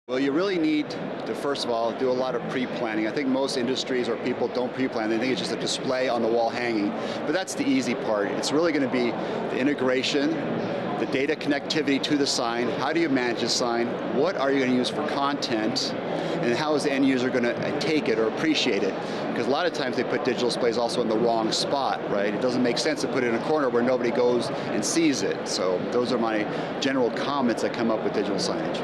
Well, you really need to, first of all, do a lot of pre-planning. I think most industries or people don't pre-plan. They think it's just a display on the wall hanging. But that's the easy part. It's really going to be the integration, the data connectivity to the sign. How do you manage the sign? What are you going to use for content? And how is the end user going to take it or appreciate it? Because a lot of times they put digital displays also in the wrong spot, right? It doesn't make sense to put it in a corner where nobody goes and sees it. So those are my general comments that come up with digital signage.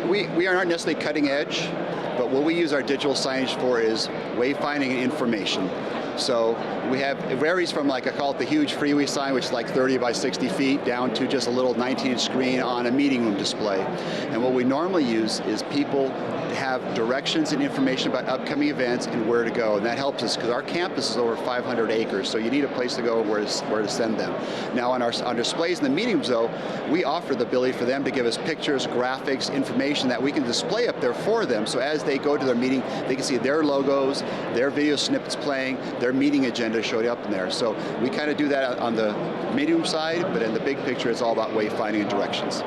We aren't necessarily cutting edge, but what we use our digital signage for is wayfinding and information. So we have, it varies from, like, I call it the huge freeway sign, which is like 30 by 60 feet, down to just a little 19-inch screen on a meeting room display. And what we normally use is people have directions and information about upcoming events and where to go. And that helps us because our campus is over 500 acres, so you need a place to go and where to send them. Now on displays in the meeting rooms, though, we offer the ability for them to give us pictures, graphics, information that we can display up there for them. So as they go to their meeting, they can see their logos, their video snippets playing, their meeting agenda showed up in there. So we kind of do that on the meeting room side, but in the big picture, it's all about wayfinding and directions.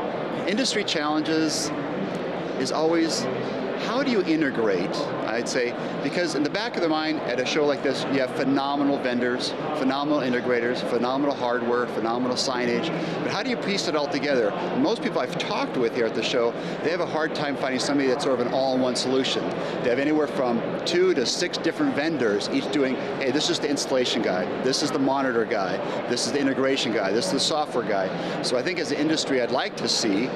Industry challenges is always, how do you integrate, I'd say, because in the back of the mind at a show like this, you have phenomenal vendors, phenomenal integrators, phenomenal hardware, phenomenal signage, but how do you piece it all together? Most people I've talked with here at the show, they have a hard time finding somebody that's sort of an all-in-one solution. They have anywhere from 2 to 6 different vendors, each doing, hey, this is the installation guy, this is the monitor guy, this is the integration guy, this is the software guy. So I think as an industry, I'd like to see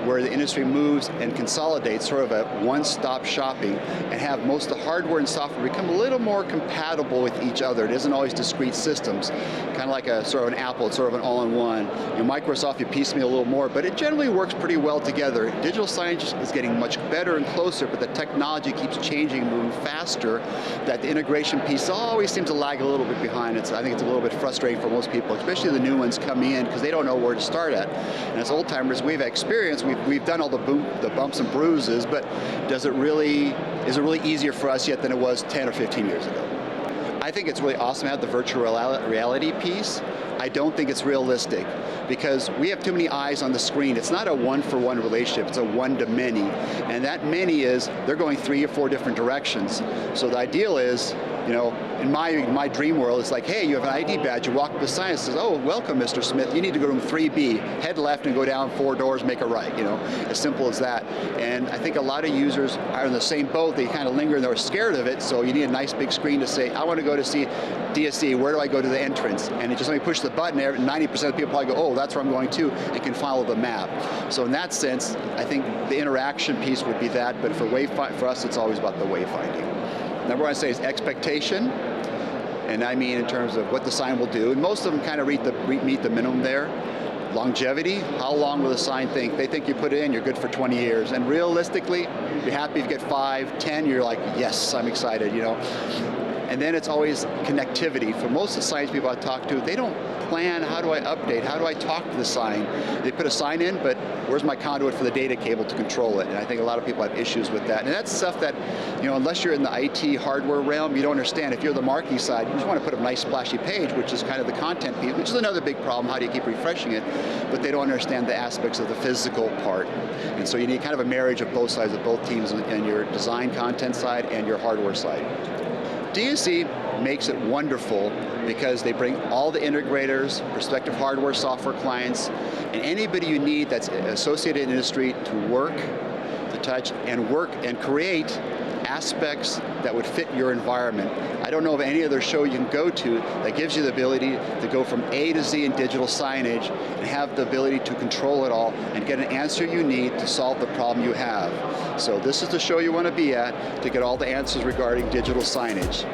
where the industry moves and consolidates sort of a one-stop shopping and have most of the hardware and software become a little more compatible with each other. It isn't always discrete systems, kind of like a sort of an Apple, it's sort of an all-in-one. Microsoft, you piecemeal a little more, but it generally works pretty well together. Digital signage is getting much better and closer, but the technology keeps changing, moving faster, that the integration piece always seems to lag a little bit behind. I think it's a little bit frustrating for most people, especially the new ones coming in, because they don't know where to start at. And as old-timers, we've experience, we've done all the bumps and bruises, but is it really easier for us yet than it was 10 or 15 years ago? I think it's really awesome to have the virtual reality piece. I don't think it's realistic because we have too many eyes on the screen. It's not a one-for-one relationship, it's a one-to-many. And that many is, they're going 3 or 4 different directions. So the ideal is, you know, in my dream world, it's like, hey, you have an ID badge, you walk up the sign, and says, oh, welcome, Mr. Smith, you need to go to room 3B, head left and go down 4 doors, make a right, you know, as simple as that. And I think a lot of users are in the same boat, they kind of linger and they're scared of it, so you need a nice big screen to say, I want to go to see DSE, where do I go to the entrance? And it just let me push the button, 90% of people probably go, oh, that's where I'm going to, and can follow the map. So in that sense, I think the interaction piece would be that, but for us, it's always about the wayfinding. Number one I say is expectation, and I mean in terms of what the sign will do, and most of them kind of meet the minimum there. Longevity, how long will the sign think? They think you put it in, you're good for 20 years, and realistically, you're happy if you get 5, 10, you're like, yes, I'm excited, you know. And then it's always connectivity. For most of the signs people I talk to, they don't plan, how do I update, how do I talk to the sign? They put a sign in, but where's my conduit for the data cable to control it? And I think a lot of people have issues with that. And that's stuff that, you know, unless you're in the IT hardware realm, you don't understand. If you're the marketing side, you just want to put a nice splashy page, which is kind of the content piece, which is another big problem, how do you keep refreshing it? But they don't understand the aspects of the physical part. And so you need kind of a marriage of both sides, of both teams, and your design content side and your hardware side. DSE makes it wonderful because they bring all the integrators, prospective hardware, software clients, and anybody you need that's associated in industry to work, to touch, and work and create aspects that would fit your environment. I don't know of any other show you can go to that gives you the ability to go from A to Z in digital signage and have the ability to control it all and get an answer you need to solve the problem you have. So this is the show you want to be at to get all the answers regarding digital signage.